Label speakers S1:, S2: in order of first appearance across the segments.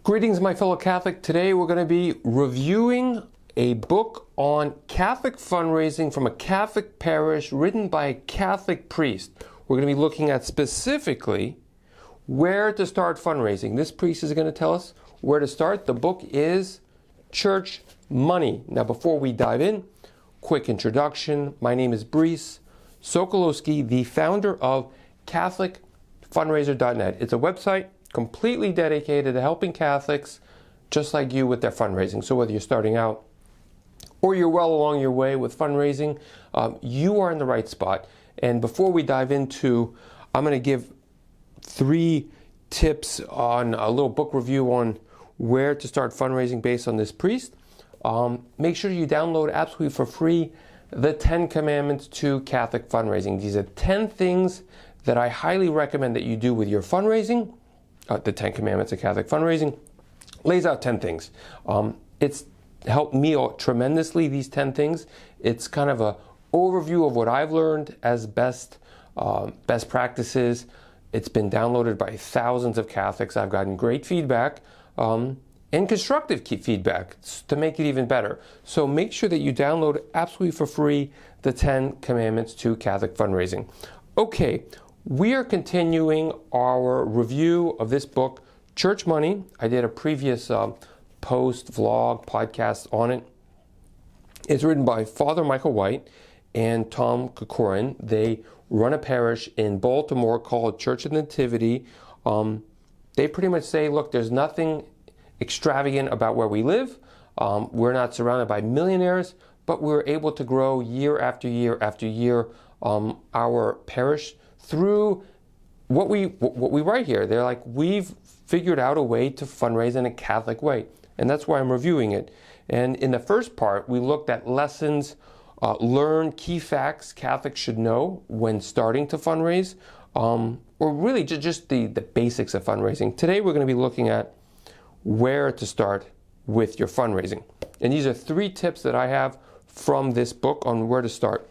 S1: Greetings, my fellow Catholic. Today we're going to be reviewing a book on Catholic fundraising from a Catholic parish written by a Catholic priest. We're going to be looking at specifically where to start fundraising. This priest is going to tell us where to start. The book is Church Money. Now, before we dive in, quick introduction. My name is Brice Sokolowski, the founder of CatholicFundraiser.net. It's a website completely dedicated to helping Catholics just like you with their fundraising. So whether you're starting out or you're well along your way with fundraising, you are in the right spot. And before we dive into, I'm going to give 3 tips on a little book review on where to start fundraising based on this priest. Make sure you download absolutely for free the 10 Commandments to Catholic Fundraising. These are 10 things that I highly recommend that you do with your fundraising. The 10 Commandments of Catholic Fundraising lays out 10 things. It's helped me tremendously, these 10 things. It's kind of an overview of what I've learned as best practices. It's been downloaded by thousands of Catholics. I've gotten great feedback and constructive feedback to make it even better. So make sure that you download absolutely for free the 10 Commandments to Catholic Fundraising. Okay. We are continuing our review of this book, Church Money. I did a previous post, vlog, podcast on it. It's written by Father Michael White and Tom Kokorin. They run a parish in Baltimore called Church of the Nativity. They pretty much say, look, there's nothing extravagant about where we live. We're not surrounded by millionaires, but we're able to grow year after year after year our parish through what we write here. They're like, we've figured out a way to fundraise in a Catholic way. And that's why I'm reviewing it. And in the first part, we looked at lessons, learn key facts Catholics should know when starting to fundraise, or really just the basics of fundraising. Today, we're going to be looking at where to start with your fundraising. And these are 3 tips that I have from this book on where to start.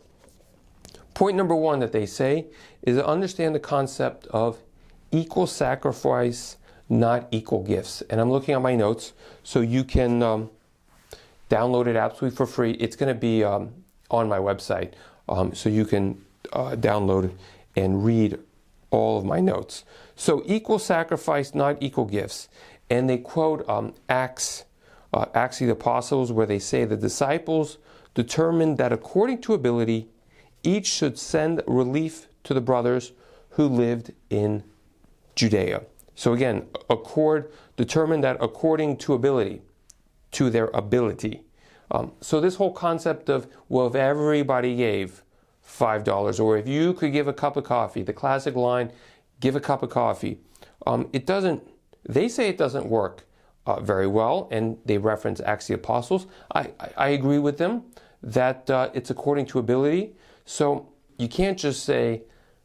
S1: Point number 1 that they say is to understand the concept of equal sacrifice, not equal gifts. And I'm looking at my notes, so you can download it absolutely for free. It's going to be on my website, so you can download it and read all of my notes. So equal sacrifice, not equal gifts. And they quote Acts of the Apostles, where they say the disciples determined that according to ability, each should send relief to the brothers who lived in Judea. So again, determined that according to ability, to their ability. So this whole concept of, well, if everybody gave $5, or if you could give a cup of coffee, the classic line, give a cup of coffee. They say it doesn't work very well, and they reference Acts of the Apostles. I agree with them that it's according to ability. So you can't just say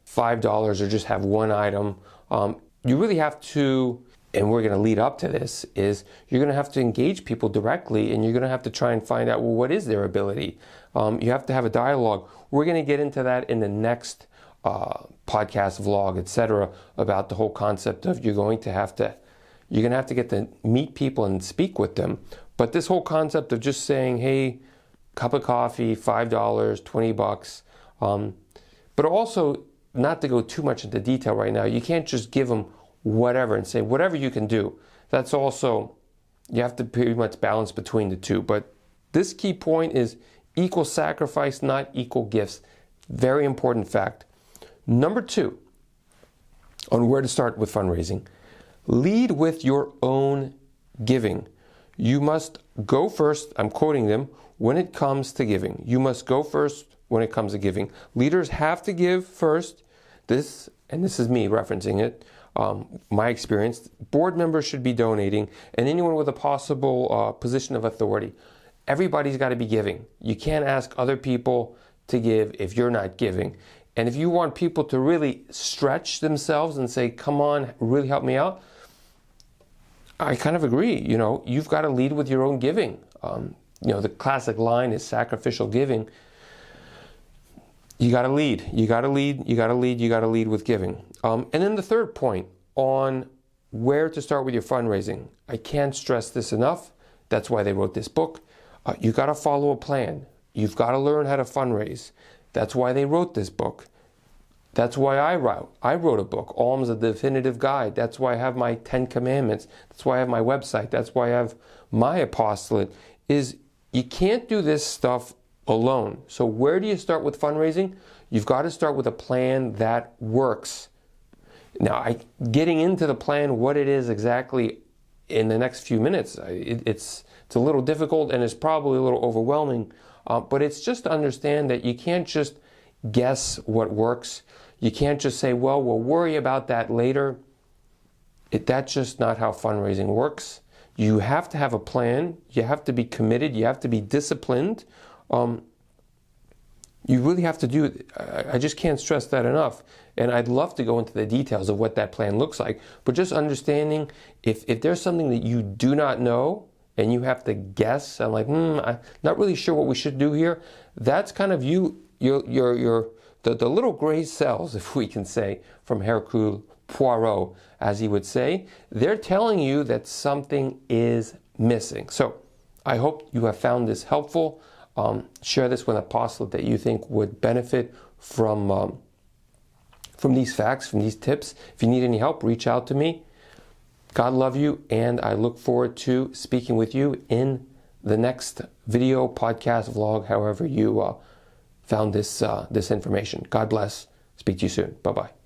S1: $5 or just have one item. You really have to, and we're going to lead up to this, is you're going to have to engage people directly, and you're going to have to try and find out, well, what is their ability? You have to have a dialogue. We're going to get into that in the next podcast, vlog, etc., about the whole concept of you're going to have to get to meet people and speak with them. But this whole concept of just saying, hey, cup of coffee, $5, $20, but also not to go too much into detail right now. You can't just give them whatever and say whatever you can do. That's also, you have to pretty much balance between the two. But this key point is equal sacrifice, not equal gifts. Very important fact. Number 2, on where to start with fundraising. Lead with your own giving. You must go first, I'm quoting them, when it comes to giving. You must go first when it comes to giving. Leaders have to give first. This is me referencing it, my experience. Board members should be donating, and anyone with a possible position of authority. Everybody's got to be giving. You can't ask other people to give if you're not giving. And if you want people to really stretch themselves and say, come on, really help me out, I kind of agree. You've got to lead with your own giving. The classic line is sacrificial giving. You got to lead. You got to lead. You got to lead. You got to lead with giving. And then the third point on where to start with your fundraising. I can't stress this enough. That's why they wrote this book. You got to follow a plan. You've got to learn how to fundraise. That's why they wrote this book. That's why I wrote a book, Alms, a Definitive Guide. That's why I have my 10 Commandments. That's why I have my website. That's why I have my apostolate. Is you can't do this stuff alone. So where do you start with fundraising? You've got to start with a plan that works. Now, getting into the plan, what it is exactly in the next few minutes, it's a little difficult and it's probably a little overwhelming, but it's just to understand that you can't just guess what works. You can't just say, well, we'll worry about that later. That's just not how fundraising works. You have to have a plan. You have to be committed. You have to be disciplined. You really have to do it. I just can't stress that enough. And I'd love to go into the details of what that plan looks like. But just understanding if there's something that you do not know and you have to guess, I'm like, I'm not really sure what we should do here. That's kind of the little gray cells, if we can say, from Hercule Poirot, as he would say. They're telling you that something is missing. So I hope you have found this helpful. Share this with an apostolate that you think would benefit from these facts, from these tips. If you need any help, reach out to me. God love you, and I look forward to speaking with you in the next video, podcast, vlog, however you found this information. God bless. Speak to you soon. Bye-bye.